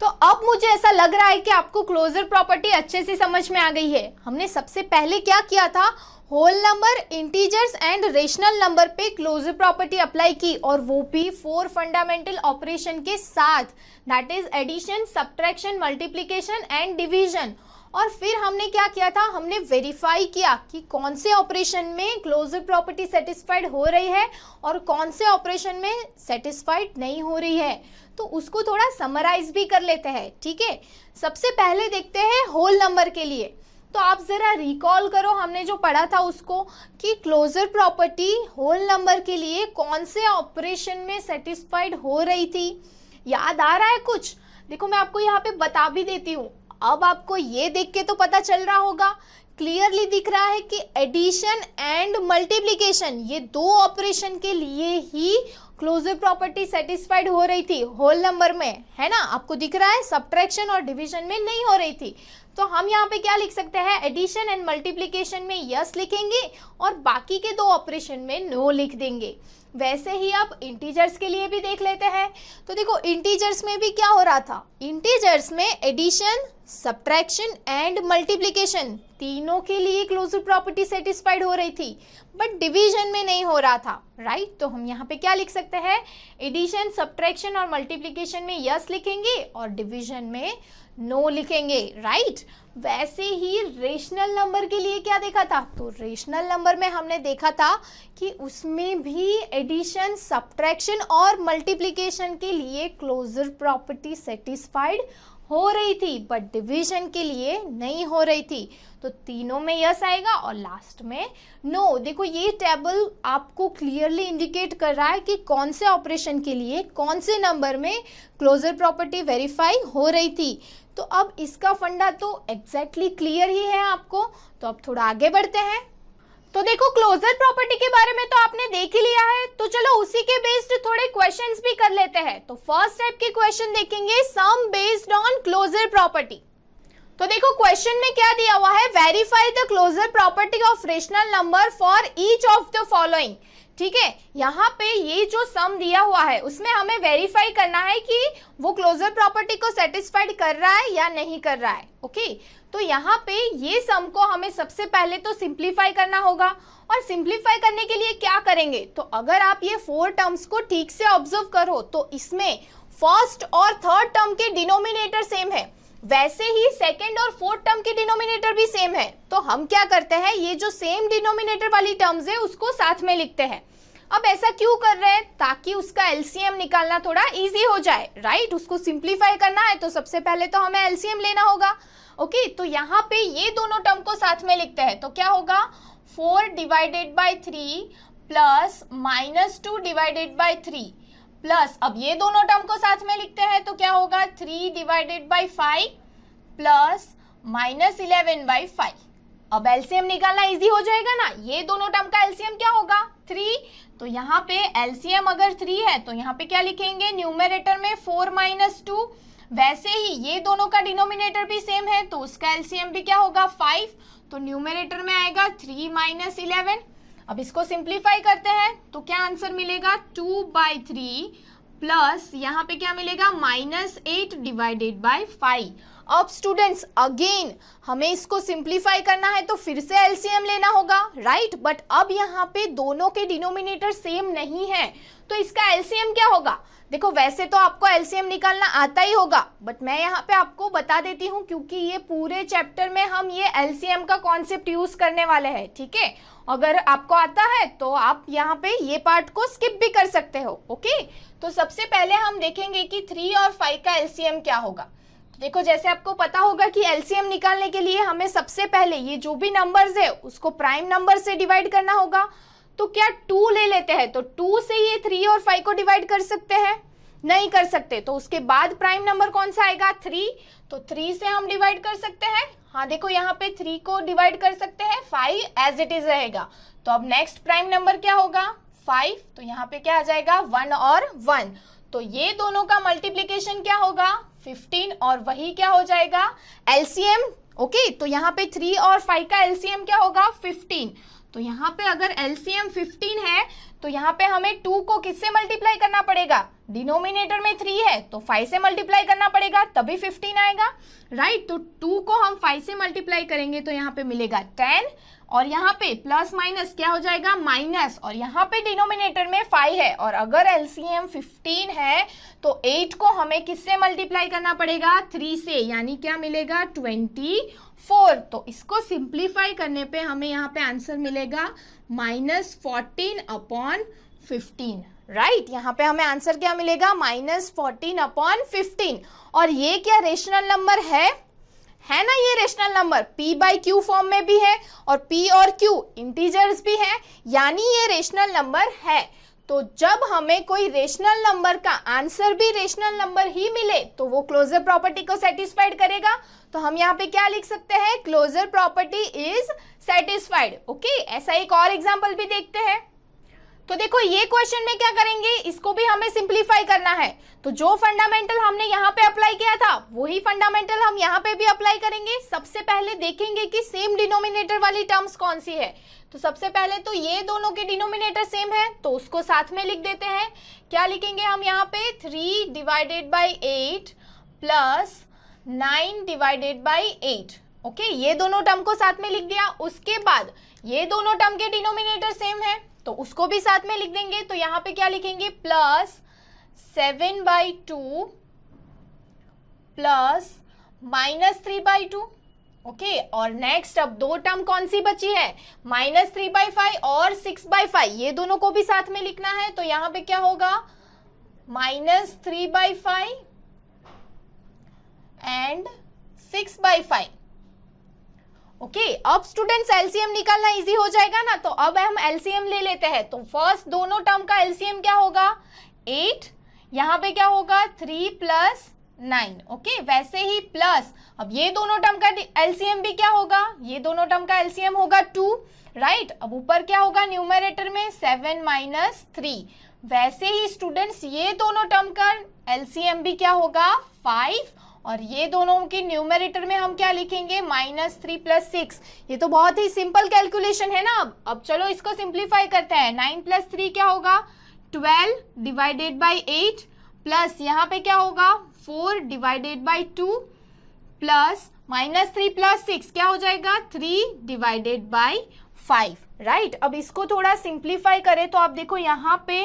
तो अब मुझे ऐसा लग रहा है कि आपको क्लोजर प्रॉपर्टी अच्छे से समझ में आ गई है। हमने सबसे पहले क्या किया था, whole number, integers and rational number पे क्लोजर प्रॉपर्टी अप्लाई की, और वो भी 4 फंडामेंटल ऑपरेशन के साथ, that is addition, subtraction, multiplication and division. और फिर हमने क्या किया था, हमने वेरीफाई किया कि कौन से ऑपरेशन में क्लोजर प्रॉपर्टी सेटिस्फाइड हो रही है और कौन से ऑपरेशन में सेटिस्फाइड नहीं हो रही है। तो उसको थोड़ा समराइज भी कर लेते हैं, ठीक है। सबसे पहले देखते हैं होल नंबर के लिए। तो आप जरा रिकॉल करो हमने जो पढ़ा था उसको, कि क्लोजर प्रॉपर्टी होल नंबर के लिए कौन से ऑपरेशन में सेटिस्फाइड हो रही थी। याद आ रहा है कुछ? देखो मैं आपको यहाँ पे बता भी देती हूँ। अब आपको ये देख के तो पता चल रहा होगा, क्लियरली दिख रहा है कि एडिशन एंड मल्टीप्लिकेशन, ये 2 ऑपरेशन के लिए ही क्लोजर प्रॉपर्टी सेटिस्फाइड हो रही थी होल नंबर में, है ना। आपको दिख रहा है सब्ट्रैक्शन और डिवीजन में नहीं हो रही थी। तो हम यहाँ पे क्या लिख सकते हैं, एडिशन एंड मल्टीप्लिकेशन में यस लिखेंगे और बाकी के 2 ऑपरेशन में नो लिख देंगे। वैसे ही अब इंटीजर्स के लिए भी देख लेते हैं। तो देखो इंटीजर्स में भी क्या हो रहा था, इंटीजर्स में एडिशन, सब्ट्रैक्शन एंड मल्टीप्लिकेशन तीनों के लिए क्लोजर प्रॉपर्टी सेटिस्फाइड हो रही थी, बट डिवीजन में नहीं हो रहा था, राइट। तो हम यहाँ पे क्या लिख सकते हैं, एडिशन, सब्ट्रैक्शन और मल्टीप्लिकेशन में यस लिखेंगे और डिवीजन में नो लिखेंगे, राइट। वैसे ही रेशनल नंबर के लिए क्या देखा था, तो रेशनल नंबर में हमने देखा था कि उसमें भी एडिशन, सब्ट्रैक्शन और मल्टीप्लिकेशन के लिए क्लोजर प्रॉपर्टी सेटिस्फाइड हो रही थी, बट डिवीजन के लिए नहीं हो रही थी। तो तीनों में यस आएगा और लास्ट में नो। देखो ये टेबल आपको क्लियरली इंडिकेट कर रहा है कि कौन से ऑपरेशन के लिए कौन से नंबर में क्लोजर प्रॉपर्टी वेरीफाई हो रही थी। तो अब इसका फंडा तो एग्जैक्टली क्लियर ही है आपको। तो अब थोड़ा आगे बढ़ते हैं। तो देखो क्लोजर प्रॉपर्टी के बारे में तो आपने देख ही लिया है, तो चलो उसी के बेस्ड थोड़े क्वेश्चंस भी कर लेते हैं। तो फर्स्ट टाइप के क्वेश्चन देखेंगे, some based on closure property. तो देखो क्वेश्चन में क्या दिया हुआ है, verify the closure property of rational number for each of the following. ठीक है, यहाँ पे ये जो सम दिया हुआ है उसमें हमें वेरीफाई करना है कि वो क्लोजर प्रॉपर्टी को सेटिस्फाइड कर रहा है या नहीं कर रहा है। ओके, तो यहाँ पे ये सम को हमें सबसे पहले तो सिंप्लीफाई करना होगा, और सिंप्लीफाई करने के लिए क्या करेंगे, तो अगर आप ये 4 टर्म्स को ठीक से ऑब्जर्व करो तो इसमें फर्स्ट और थर्ड टर्म के डिनोमिनेटर सेम है, वैसे ही सेकेंड और फोर्थ टर्म के डिनोमिनेटर भी सेम है। तो हम क्या करते हैं, ये जो सेम डिनोमिनेटर वाली टर्म्स है उसको साथ में लिखते हैं। अब ऐसा क्यों कर रहे हैं, ताकि उसका एलसीएम निकालना थोड़ा इजी हो जाए, राइट। उसको सिंप्लीफाई करना है तो सबसे पहले तो हमें एलसीएम लेना होगा। ओके, तो यहाँ पे ये दोनों टर्म को साथ में लिखते हैं तो क्या होगा, 4 divided by 3 plus -2 divided by 3 plus, अब ये दोनों टर्म को साथ में लिखते हैं तो क्या होगा, 3 डिवाइडेड बाई 5 प्लस -11 बाई 5। अब एलसीएम निकालना इजी हो जाएगा ना, ये दोनों टर्म का एलसीएम क्या होगा, 3। तो यहाँ पे एलसीएम अगर 3 है तो यहाँ पे क्या लिखेंगे, न्यूमरेटर में 4 - 2। वैसे ही ये दोनों का डिनोमिनेटर भी सेम है तो उसका एलसीएम भी क्या होगा, 5। तो न्यूमरेटर में आएगा 3 - 11। अब इसको सिंप्लीफाई करते हैं तो क्या आंसर मिलेगा, 2/3 प्लस यहाँ पे क्या मिलेगा, -8 डिवाइडेड बाई 5। अब स्टूडेंट्स अगेन हमें इसको सिंप्लीफाई करना है तो फिर से एलसीएम लेना होगा, राइट। बट अब यहाँ पे दोनों के डिनोमिनेटर सेम नहीं है तो इसका एलसीएम क्या होगा। देखो वैसे तो आपको एलसीएम निकालना आता ही होगा, बट मैं यहाँ पे आपको बता देती हूँ क्योंकि ये पूरे चैप्टर में हम ये एलसीएम का कॉन्सेप्ट यूज करने वाले हैं, ठीक है। अगर आपको आता है तो आप यहाँ पे ये पार्ट को स्किप भी कर सकते हो। ओके, तो सबसे पहले हम देखेंगे कि 3 और 5 का एलसीएम क्या होगा। देखो जैसे आपको पता होगा कि एलसीएम निकालने के लिए हमें सबसे पहले ये जो भी नंबर्स है उसको प्राइम नंबर से डिवाइड करना होगा। तो क्या 2 ले लेते हैं तो 2 से ये 3 और 5 को डिवाइड कर सकते हैं, नहीं कर सकते। तो उसके बाद प्राइम नंबर कौन सा आएगा, 3। तो 3 से हम डिवाइड कर सकते हैं, हाँ देखो यहाँ पे 3 को डिवाइड कर सकते हैं, 5 एज इट इज रहेगा। तो अब नेक्स्ट प्राइम नंबर क्या होगा, 5। तो यहाँ पे क्या आ जाएगा, 1 और 1। तो ये दोनों का मल्टीप्लीकेशन क्या होगा, 15, और वही क्या हो जाएगा, एलसीएम। ओके, तो यहाँ पे 3 और 5 का एलसीएम क्या होगा, 15। तो यहाँ पे अगर एलसीएम 15 है तो यहाँ पे हमें 2 को किससे मल्टीप्लाई करना पड़ेगा, डिनोमिनेटर में 3 है तो 5 से मल्टीप्लाई करना पड़ेगा तभी 15 आएगा, राइट। तो 2 को हम 5 से मल्टीप्लाई करेंगे तो यहाँ पे मिलेगा 10 और यहाँ पे प्लस माइनस क्या हो जाएगा माइनस, और यहाँ पे डिनोमिनेटर में 5 है और अगर एलसीएम 15 है तो 8 को हमें किससे मल्टीप्लाई करना पड़ेगा 3 से, यानी क्या मिलेगा 24। तो इसको सिंप्लीफाई करने पे हमें यहाँ पे आंसर मिलेगा -14/15, राइट। यहाँ पे हमें आंसर क्या मिलेगा -14/15। और ये क्या रेशनल नंबर है ना, ये रेशनल नंबर p/q फॉर्म में भी है और p और q इंटीजर्स भी है, यानी ये रेशनल नंबर है। तो जब हमें कोई रेशनल नंबर का आंसर भी रेशनल नंबर ही मिले तो वो क्लोजर प्रॉपर्टी को सेटिस्फाइड करेगा। तो हम यहाँ पे क्या लिख सकते हैं, closure property is satisfied. Okay, ऐसा एक और एग्जांपल भी देखते हैं। तो देखो ये क्वेश्चन में क्या करेंगे, इसको भी हमें सिंप्लीफाई करना है। तो जो फंडामेंटल हमने यहाँ पे अप्लाई किया था वही फंडामेंटल हम यहाँ पे भी अप्लाई करेंगे। सबसे पहले देखेंगे कि सेम डिनोमिनेटर वाली टर्म्स कौन सी है। तो सबसे पहले तो ये दोनों के डिनोमिनेटर सेम है तो उसको साथ में लिख देते हैं। क्या लिखेंगे हम यहाँ पे 3/8 प्लस 9/8। ओके, ये दोनों टर्म को साथ में लिख दिया। उसके बाद ये दोनों टर्म के डिनोमिनेटर सेम है तो उसको भी साथ में लिख देंगे। तो यहाँ पे क्या लिखेंगे प्लस 7/2 प्लस -3/2। ओके, और नेक्स्ट अब दो टर्म कौन सी बची है, -3/5 और 6/5, ये दोनों को भी साथ में लिखना है। तो यहाँ पे क्या होगा -3/5 एंड 6/5। ओके, अब स्टूडेंट्स एलसीएम निकालना इजी हो जाएगा ना, तो अब हम एलसीएम ले लेते हैं। तो फर्स्ट दोनों टर्म का एलसीएम क्या होगा 8, यहाँ पे क्या होगा 3 + 9। ओके, वैसे ही प्लस अब ये दोनों टर्म का एलसीएम भी क्या होगा, ये दोनों टर्म का एलसीएम होगा 2, राइट। अब ऊपर क्या होगा न्यूमरेटर में 7 - 3। वैसे ही स्टूडेंट्स ये दोनों टर्म का एलसीएम भी क्या होगा 5, और ये दोनों की न्यूमरेटर में हम क्या लिखेंगे -3 + 6। ये तो बहुत ही सिंपल कैलकुलेशन है ना। अब चलो इसको सिंप्लीफाई करते हैं। 9 + 3 क्या होगा 12/8 प्लस यहाँ पे क्या होगा 4/2 प्लस -3 + 6 क्या हो जाएगा 3/5, राइट। अब इसको थोड़ा सिंप्लीफाई करें तो आप देखो यहाँ पे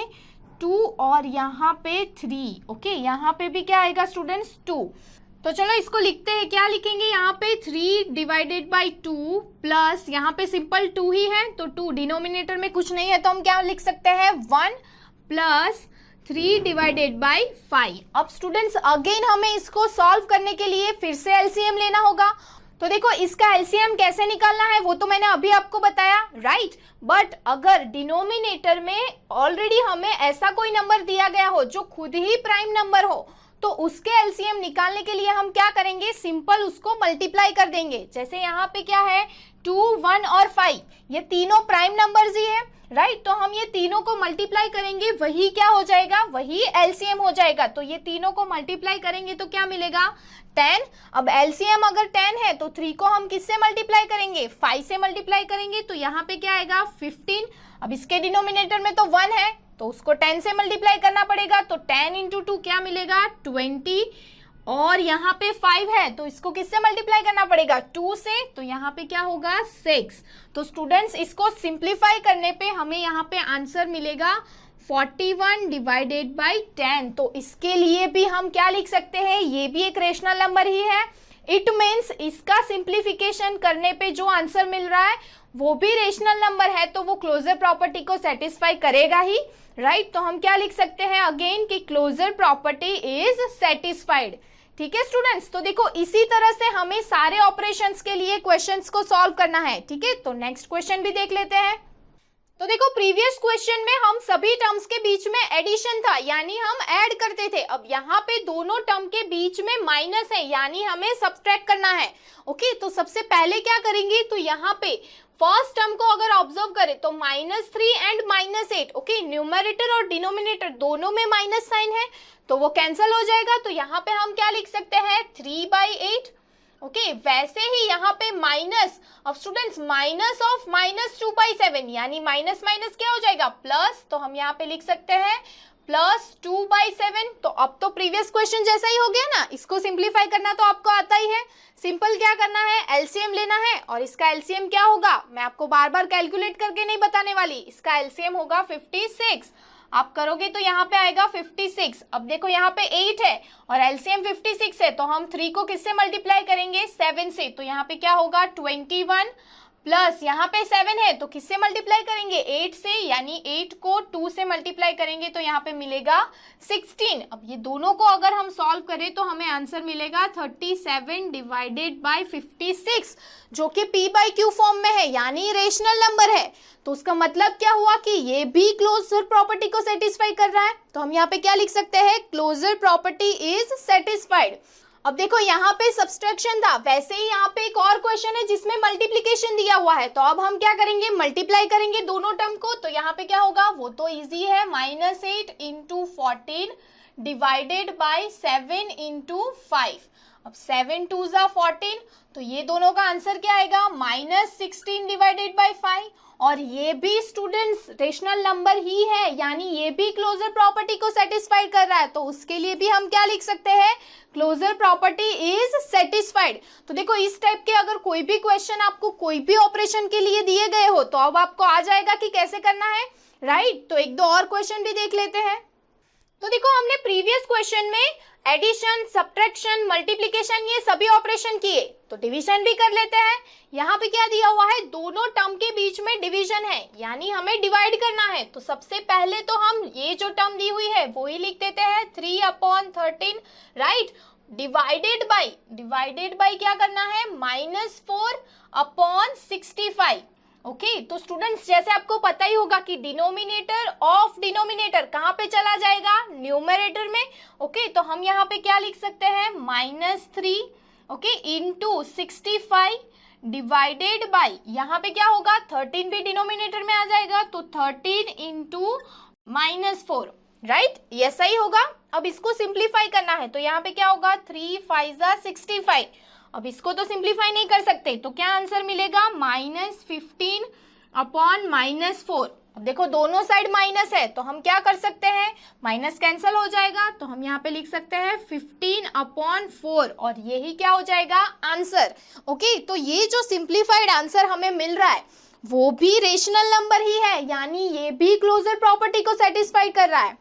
2 और यहाँ पे 3। ओके, यहाँ पे भी क्या आएगा स्टूडेंट्स 2। तो चलो इसको लिखते हैं। क्या लिखेंगे यहाँ पे 3/2 प्लस यहाँ पे सिंपल 2 ही है तो 2 डिनोमिनेटर में कुछ नहीं है तो हम क्या लिख सकते हैं 1 प्लस 3/5। अब स्टूडेंट्स अगेन हमें इसको सॉल्व करने के लिए फिर से एलसीएम लेना होगा। तो देखो इसका एलसीएम कैसे निकालना है वो तो मैंने अभी आपको बताया, राइट। बट अगर डिनोमिनेटर में ऑलरेडी हमें ऐसा कोई नंबर दिया गया हो जो खुद ही प्राइम नंबर हो तो उसके एलसीएम निकालने के लिए हम क्या करेंगे, सिंपल उसको मल्टीप्लाई कर देंगे। जैसे यहाँ पे क्या है 2, 1 और 5, ये तीनों प्राइम नंबर्स ही है, राइट। तो हम ये तीनों को मल्टीप्लाई करेंगे, वही क्या हो जाएगा, वही एलसीएम हो जाएगा। तो ये तीनों को मल्टीप्लाई करेंगे तो क्या मिलेगा 10। अब एलसीएम अगर 10 है तो 3 को हम किससे मल्टीप्लाई करेंगे 5 से मल्टीप्लाई करेंगे तो यहाँ पे क्या आएगा 15। अब इसके डिनोमिनेटर में तो 1 है तो उसको 10 से मल्टीप्लाई करना पड़ेगा। तो 10 × 2 क्या मिलेगा 20, और यहाँ पे 5 है तो इसको किससे मल्टीप्लाई करना पड़ेगा 2 से, तो यहाँ पे क्या होगा 6। तो स्टूडेंट्स इसको सिंप्लीफाई करने पे हमें यहाँ पे आंसर मिलेगा 41/10। तो इसके लिए भी हम क्या लिख सकते हैं, ये भी एक रेशनल नंबर ही है। इट मीन्स इसका सिंप्लीफिकेशन करने पे जो आंसर मिल रहा है वो भी रेशनल नंबर है तो वो क्लोजर प्रॉपर्टी को सेटिस्फाई करेगा ही, राइट। तो हम क्या लिख सकते हैं अगेन कि क्लोजर प्रॉपर्टी इज सेटिस्फाइड। ठीक है स्टूडेंट्स, तो देखो इसी तरह से हमें सारे ऑपरेशंस के लिए क्वेश्चंस को सॉल्व करना है। ठीक है, तो नेक्स्ट क्वेश्चन भी देख लेते हैं। तो देखो प्रीवियस क्वेश्चन में हम सभी टर्म्स के बीच में एडिशन था यानी हम ऐड करते थे। अब यहाँ पे दोनों टर्म के बीच में माइनस है यानी हमें सब्ट्रैक्ट करना है। ओके, तो सबसे पहले क्या करेंगे, तो यहाँ पे फर्स्ट टर्म को अगर ऑब्जर्व करें तो -3 एंड -8। ओके, न्यूमरेटर और डिनोमिनेटर दोनों में माइनस साइन है तो वो कैंसिल हो जाएगा। तो यहाँ पे हम क्या लिख सकते हैं 3/8। ओके, वैसे ही यहाँ पे माइनस, अब स्टूडेंट्स माइनस ऑफ -2/7 यानी माइनस माइनस क्या हो जाएगा प्लस, तो हम यहाँ पे लिख सकते हैं प्लस 2/7। तो अब तो प्रीवियस क्वेश्चन जैसा ही हो गया ना, इसको सिंप्लीफाई करना तो आपको आता ही है। सिंपल क्या करना है, एलसीएम लेना है, और इसका एलसीएम क्या होगा मैं आपको बार बार कैलकुलेट करके नहीं बताने वाली। इसका एलसीएम होगा 56। आप करोगे तो यहाँ पे आएगा 56। अब देखो यहाँ पे 8 है और एलसीएम 56 है, तो हम 3 को किससे मल्टीप्लाई करेंगे, 7 से। तो यहाँ पे क्या होगा 21 प्लस यहाँ पे 7 है तो किससे मल्टीप्लाई करेंगे, 8 से, यानी 8 को 2 से मल्टीप्लाई करेंगे तो यहाँ पे मिलेगा 16। अब ये दोनों को अगर हम सॉल्व करें तो हमें आंसर मिलेगा 37 डिवाइडेड बाय 56, जो कि p बाई क्यू फॉर्म में है, यानी रेशनल नंबर है। तो उसका मतलब क्या हुआ कि ये भी क्लोजर प्रॉपर्टी को सेटिस्फाई कर रहा है। तो हम यहाँ पे क्या लिख सकते हैं, क्लोजर प्रॉपर्टी इज सेटिस्फाइड। अब देखो यहाँ पे सब्सट्रैक्शन था, वैसे ही यहाँ पे एक और क्वेश्चन है जिसमें मल्टीप्लिकेशन दिया हुआ है। तो अब हम क्या करेंगे, मल्टीप्लाई करेंगे दोनों टर्म को। तो यहाँ पे क्या होगा, वो तो इजी है, -8 × 14 डिवाइडेड बाय 7 × 5। अब 7 2 ज़ा 14, तो ये दोनों का आंसर क्या आएगा, -16 डिवाइडेड बाय 5। और ये भी स्टूडेंट्स रेशनल नंबर ही है, यानी ये भी क्लोजर प्रॉपर्टी को सेटिस्फाई कर रहा है। तो उसके लिए भी हम क्या लिख सकते हैं, क्लोजर प्रॉपर्टी इज सेटिस्फाइड। तो देखो इस टाइप के अगर कोई भी क्वेश्चन आपको कोई भी ऑपरेशन के लिए दिए गए हो तो अब आपको आ जाएगा कि कैसे करना है, राइट। तो एक दो और क्वेश्चन भी देख लेते हैं। तो देखो हमने प्रीवियस क्वेश्चन में एडिशन, सब्ट्रैक्शन, मल्टीप्लिकेशन ये सभी ऑपरेशन किए, तो डिवीजन भी कर लेते हैं। यहाँ पे क्या दिया हुआ है, दोनों टर्म के बीच में डिवीजन है, यानी हमें डिवाइड करना है। तो सबसे पहले तो हम ये जो टर्म दी हुई है वो ही लिख देते हैं 3/13, राइट। डिवाइडेड बाय क्या करना है, -4/65। ओके तो स्टूडेंट्स जैसे आपको पता ही होगा कि डिनोमिनेटर ऑफ डिनोमिनेटर कहाँ पे चला जाएगा, न्यूमरेटर में। ओके तो हम यहाँ पे क्या लिख सकते हैं, -3 ओके इंटू 65 डिवाइडेड बाय, यहाँ पे क्या होगा 13 भी डिनोमिनेटर में आ जाएगा, तो 13 इंटू -4, राइट, ये सही होगा। अब इसको सिंप्लीफाई करना है, तो यहाँ पे क्या होगा 3 5 ज़ा 65। अब इसको तो सिंप्लीफाई नहीं कर सकते, तो क्या आंसर मिलेगा, -15/-4। अब देखो दोनों साइड माइनस है, तो हम क्या कर सकते हैं, माइनस कैंसिल हो जाएगा, तो हम यहाँ पे लिख सकते हैं 15/4, और यही क्या हो जाएगा आंसर। ओके तो ये जो सिंप्लीफाइड आंसर हमें मिल रहा है वो भी रेशनल नंबर ही है, यानी ये भी क्लोजर प्रॉपर्टी को सेटिस्फाई कर रहा है।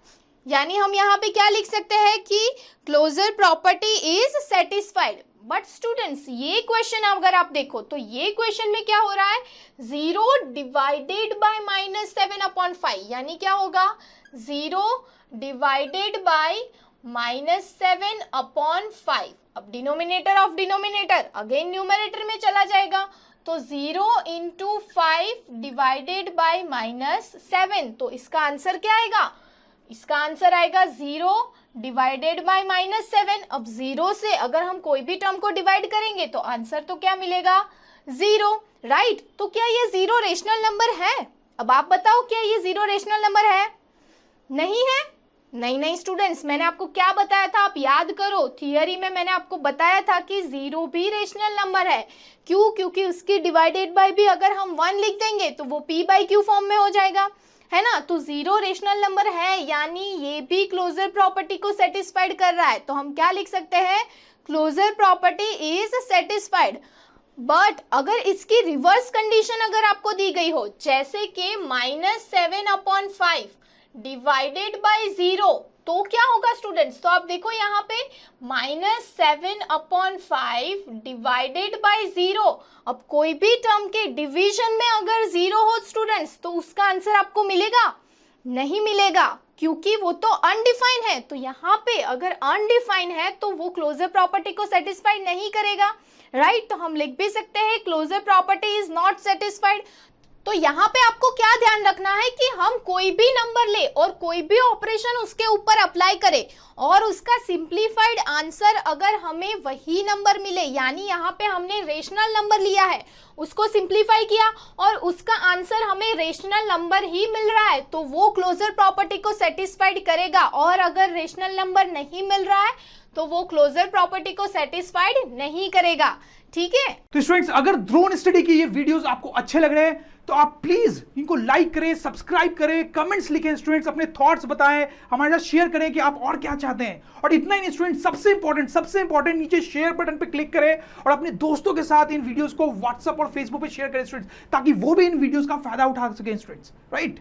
यानी हम यहाँ पे क्या लिख सकते हैं कि closure property is satisfied. But students ये क्वेश्चन अगर आप देखो तो ये क्वेश्चन में क्या हो रहा है, 0 डिवाइडेड बाय -7/5, यानी क्या होगा 0 डिवाइडेड बाय -7/5। अब denominator of denominator again numerator में चला जाएगा, तो 0 × 5 डिवाइडेड बाय -7। तो इसका आंसर क्या आएगा, इसका आंसर आएगा 0 डिवाइडेड बाय -7। अब 0 से अगर हम कोई भी टर्म को डिवाइड करेंगे तो आंसर तो क्या मिलेगा 0, राइट। तो क्या ये 0 रेशनल नंबर है, अब आप बताओ क्या ये 0 रेशनल नंबर है, नहीं है। नहीं स्टूडेंट्स, मैंने आपको क्या बताया था, आप याद करो, थियरी में मैंने आपको बताया था कि 0 भी रेशनल नंबर है। क्यों, क्योंकि उसकी डिवाइडेड बाय भी अगर हम 1 लिख देंगे तो वो p बाई क्यू फॉर्म में हो जाएगा, है ना। तो 0 रेशनल नंबर है, यानी ये भी क्लोजर प्रॉपर्टी को सेटिस्फाइड कर रहा है। तो हम क्या लिख सकते हैं, closure property is satisfied. But अगर इसकी रिवर्स कंडीशन अगर आपको दी गई हो, जैसे कि -7/5 डिवाइडेड बाय 0, तो क्या होगा स्टूडेंट्स, तो आप देखो यहाँ पे -7/5 डिवाइडेड बाय 0। अब कोई भी टर्म के डिवीजन में अगर 0 हो स्टूडेंट्स तो उसका आंसर आपको मिलेगा, नहीं मिलेगा, क्योंकि वो तो अनडिफाइन है। तो यहाँ पे अगर अनडिफाइन है तो वो क्लोजर प्रॉपर्टी को सेटिस्फाइड नहीं करेगा, राइट। तो हम लिख भी सकते हैं closure property is not satisfied. तो यहाँ पे आपको क्या ध्यान रखना है कि हम कोई भी नंबर ले और कोई भी ऑपरेशन उसके ऊपर अप्लाई करें और उसका सिंप्लीफाइड आंसर अगर हमें वही नंबर मिले, यानी यहाँ पे हमने रेशनल नंबर लिया है, उसको सिंप्लीफाई किया और उसका आंसर हमें रेशनल नंबर ही मिल रहा है, तो वो क्लोजर प्रॉपर्टी को सेटिस्फाइड करेगा। और अगर रेशनल नंबर नहीं मिल रहा है तो वो क्लोजर प्रॉपर्टी को सेटिस्फाइड नहीं करेगा, ठीक है। तो स्टूडेंट्स अगर ड्रोन स्टडी की ये वीडियोस आपको अच्छे लग रहे हैं तो आप प्लीज इनको लाइक करें, सब्सक्राइब करें, कमेंट्स लिखें स्टूडेंट्स, अपने थॉट्स बताएं, हमारे साथ शेयर करें कि आप और क्या चाहते हैं। और इतना ही नहीं स्टूडेंट्स, सबसे इंपॉर्टेंट नीचे शेयर बटन पे क्लिक करें और अपने दोस्तों के साथ इन वीडियोस को व्हाट्सएप और फेसबुक पे शेयर करें स्टूडेंट्स, ताकि वो भी इन वीडियोस का फायदा उठा सकें स्टूडेंट्स, राइट।